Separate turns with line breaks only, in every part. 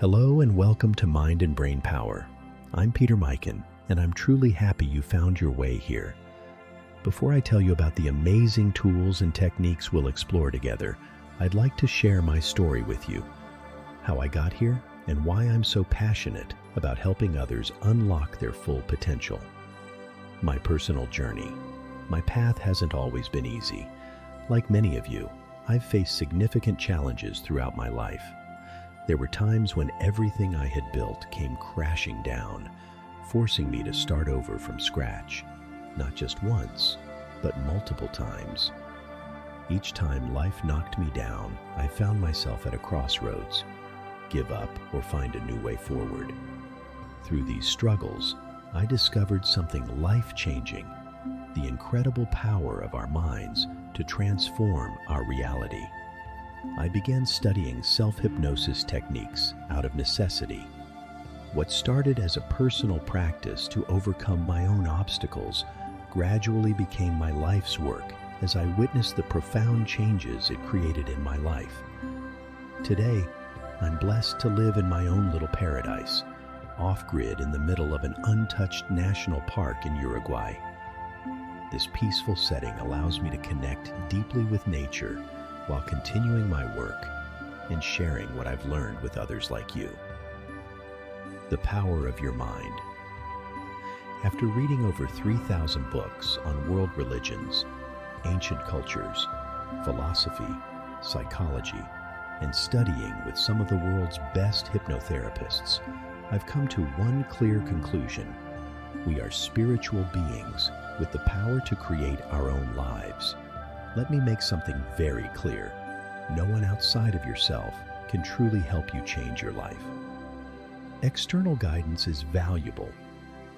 Hello and welcome to Mind and Brain Power. I'm Peter Mikan, and I'm truly happy you found your way here. Before I tell you about the amazing tools and techniques we'll explore together, I'd like to share my story with you, how I got here, and why I'm so passionate about helping others unlock their full potential. My personal journey. My path hasn't always been easy. Like many of you, I've faced significant challenges throughout my life. There were times when everything I had built came crashing down, forcing me to start over from scratch, not just once, but multiple times. Each time life knocked me down, I found myself at a crossroads, give up or find a new way forward. Through these struggles, I discovered something life-changing, the incredible power of our minds to transform our reality. I began studying self-hypnosis techniques out of necessity. What started as a personal practice to overcome my own obstacles gradually became my life's work as I witnessed the profound changes it created in my life. Today, I'm blessed to live in my own little paradise, off-grid in the middle of an untouched national park in Uruguay. This peaceful setting allows me to connect deeply with nature while continuing my work and sharing what I've learned with others like you. The power of your mind. After reading over 3,000 books on world religions, ancient cultures, philosophy, psychology, and studying with some of the world's best hypnotherapists, I've come to one clear conclusion. We are spiritual beings with the power to create our own lives. Let me make something very clear. No one outside of yourself can truly help you change your life. External guidance is valuable,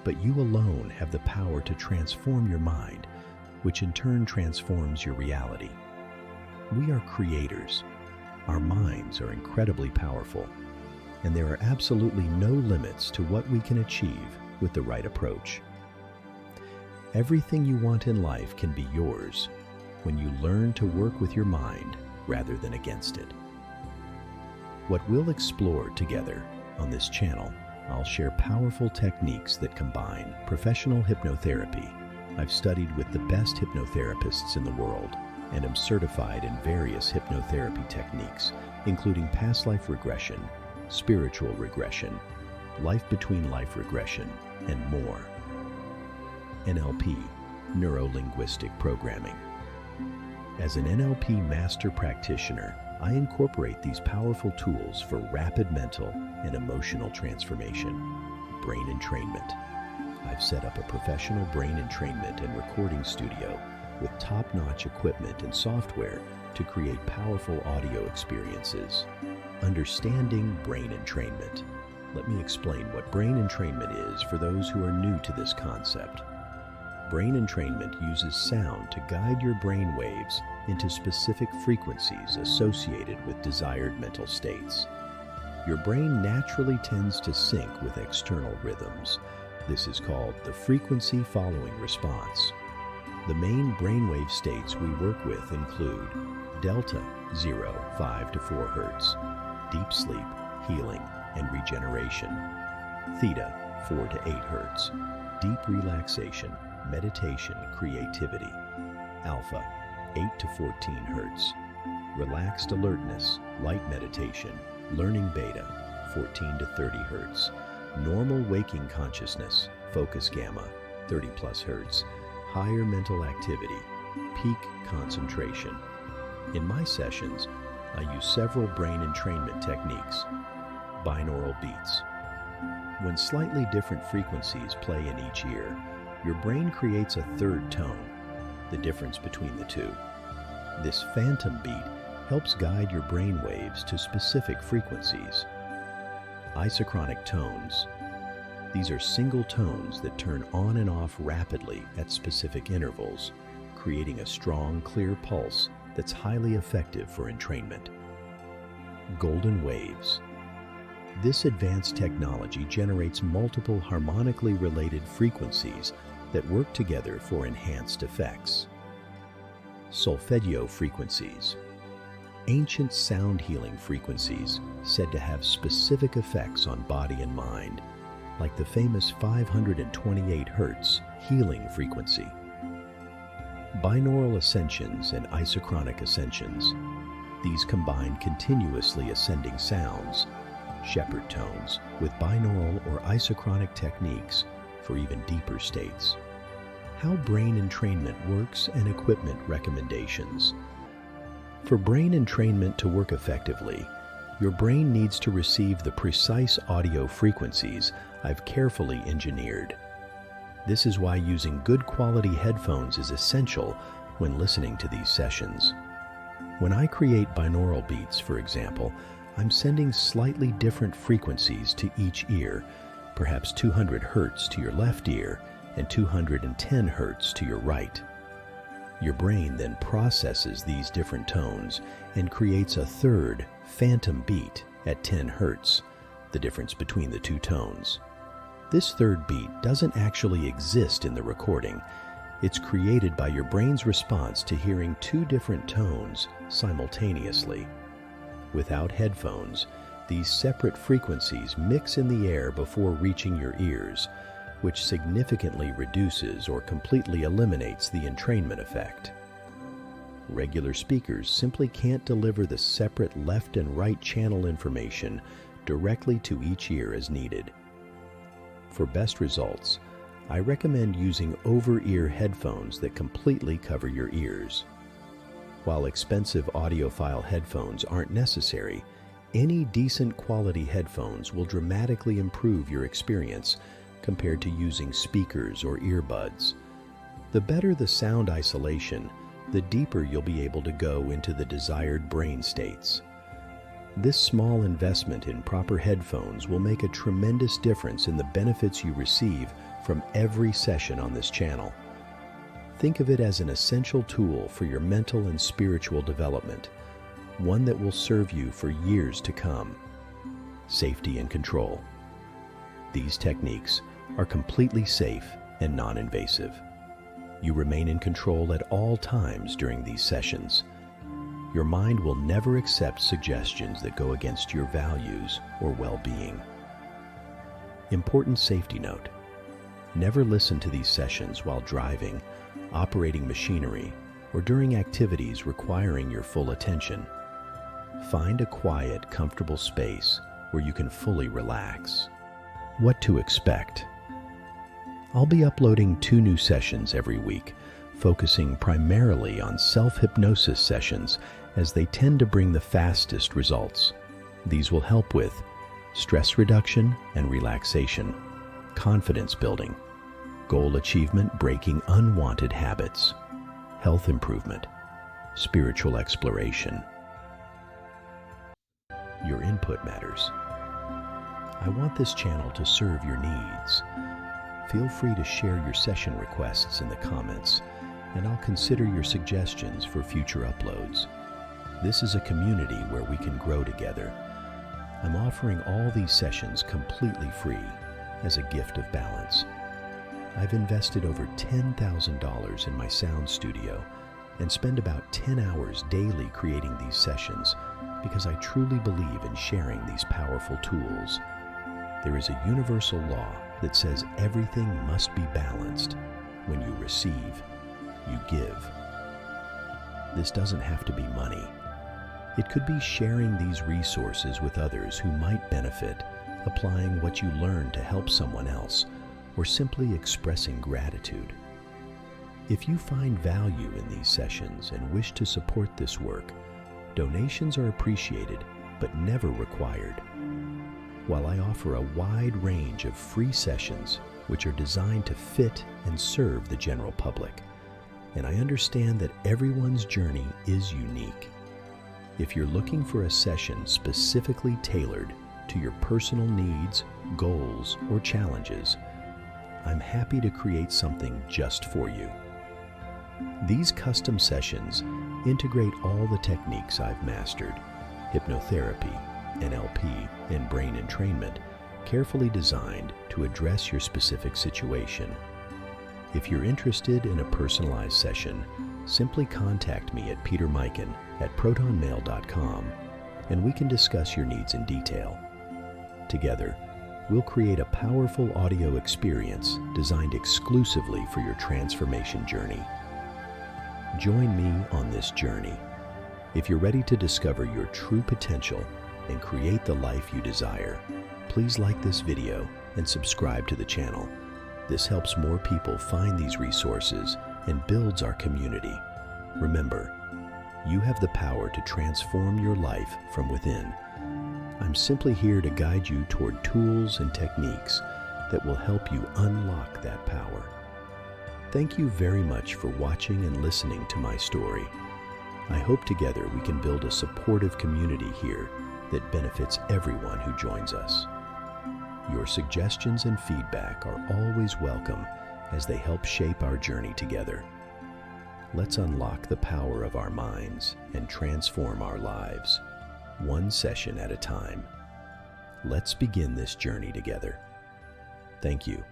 but you alone have the power to transform your mind, which in turn transforms your reality. We are creators. Our minds are incredibly powerful, and there are absolutely no limits to what we can achieve with the right approach. Everything you want in life can be yours when you learn to work with your mind rather than against it. What we'll explore together on this channel, I'll share powerful techniques that combine professional hypnotherapy. I've studied with the best hypnotherapists in the world and am certified in various hypnotherapy techniques, including past life regression, spiritual regression, life between life regression, and more. NLP, neuro-linguistic programming. As an NLP master practitioner, I incorporate these powerful tools for rapid mental and emotional transformation. Brain entrainment. I've set up a professional brain entrainment and recording studio with top-notch equipment and software to create powerful audio experiences. Understanding brain entrainment. Let me explain what brain entrainment is for those who are new to this concept. Brain entrainment uses sound to guide your brain waves into specific frequencies associated with desired mental states. Your brain naturally tends to sync with external rhythms. This is called the frequency following response. The main brainwave states we work with include delta 0, 5 to 4 Hz, deep sleep, healing, and regeneration, theta 4 to 8 Hz, deep relaxation, meditation, creativity, alpha 8 to 14 Hz, relaxed alertness, light meditation, learning beta 14 to 30 Hz, normal waking consciousness, focus gamma 30 plus Hz, higher mental activity, peak concentration. In my sessions, I use several brain entrainment techniques. Binaural beats. When slightly different frequencies play in each ear, your brain creates a third tone, the difference between the two. This phantom beat helps guide your brain waves to specific frequencies. Isochronic tones. These are single tones that turn on and off rapidly at specific intervals, creating a strong, clear pulse that's highly effective for entrainment. Golden waves. This advanced technology generates multiple harmonically related frequencies that work together for enhanced effects. Solfeggio frequencies. ancient sound healing frequencies said to have specific effects on body and mind, like the famous 528 Hz healing frequency. Binaural ascensions and isochronic ascensions. These combine continuously ascending sounds, shepherd tones, with binaural or isochronic techniques for even deeper states. How brain entrainment works and equipment recommendations. For brain entrainment to work effectively, your brain needs to receive the precise audio frequencies I've carefully engineered. This is why using good quality headphones is essential when listening to these sessions. When I create binaural beats, for example, I'm sending slightly different frequencies to each ear, perhaps 200 Hz to your left ear and 210 Hz to your right. Your brain then processes these different tones and creates a third, phantom beat at 10 Hz, the difference between the two tones. This third beat doesn't actually exist in the recording. It's created by your brain's response to hearing two different tones simultaneously. Without headphones, these separate frequencies mix in the air before reaching your ears, which significantly reduces or completely eliminates the entrainment effect. Regular speakers simply can't deliver the separate left and right channel information directly to each ear as needed. For best results, I recommend using over-ear headphones that completely cover your ears. While expensive audiophile headphones aren't necessary, any decent quality headphones will dramatically improve your experience compared to using speakers or earbuds. The better the sound isolation, the deeper you'll be able to go into the desired brain states. This small investment in proper headphones will make a tremendous difference in the benefits you receive from every session on this channel. Think of it as an essential tool for your mental and spiritual development, one that will serve you for years to come. Safety and control. These techniques are completely safe and non-invasive. You remain in control at all times during these sessions. Your mind will never accept suggestions that go against your values or well-being. Important safety note: never listen to these sessions while driving, operating machinery, or during activities requiring your full attention. Find a quiet, comfortable space where you can fully relax. What to expect? I'll be uploading 2 new sessions every week, focusing primarily on self-hypnosis sessions as they tend to bring the fastest results. These will help with stress reduction and relaxation, confidence building, goal achievement breaking unwanted habits, health improvement, spiritual exploration. Your input matters. I want this channel to serve your needs. Feel free to share your session requests in the comments, and I'll consider your suggestions for future uploads. This is a community where we can grow together. I'm offering all these sessions completely free as a gift of balance. I've invested over $10,000 in my sound studio and spend about 10 hours daily creating these sessions because I truly believe in sharing these powerful tools. There is a universal law that says everything must be balanced. When you receive, you give. This doesn't have to be money. It could be sharing these resources with others who might benefit, applying what you learn to help someone else, or simply expressing gratitude. If you find value in these sessions and wish to support this work, donations are appreciated but never required. While I offer a wide range of free sessions which are designed to fit and serve the general public, and I understand that everyone's journey is unique. If you're looking for a session specifically tailored to your personal needs, goals, or challenges, I'm happy to create something just for you. These custom sessions integrate all the techniques I've mastered: hypnotherapy, NLP, and brain entrainment, carefully designed to address your specific situation. If you're interested in a personalized session, simply contact me at petermiken@protonmail.com and we can discuss your needs in detail. Together, we'll create a powerful audio experience designed exclusively for your transformation journey. Join me on this journey. If you're ready to discover your true potential and create the life you desire, please like this video and subscribe to the channel. This helps more people find these resources and builds our community. Remember, you have the power to transform your life from within. I'm simply here to guide you toward tools and techniques that will help you unlock that power. Thank you very much for watching and listening to my story. I hope together we can build a supportive community here that benefits everyone who joins us. Your suggestions and feedback are always welcome as they help shape our journey together. Let's unlock the power of our minds and transform our lives, one session at a time. Let's begin this journey together. Thank you.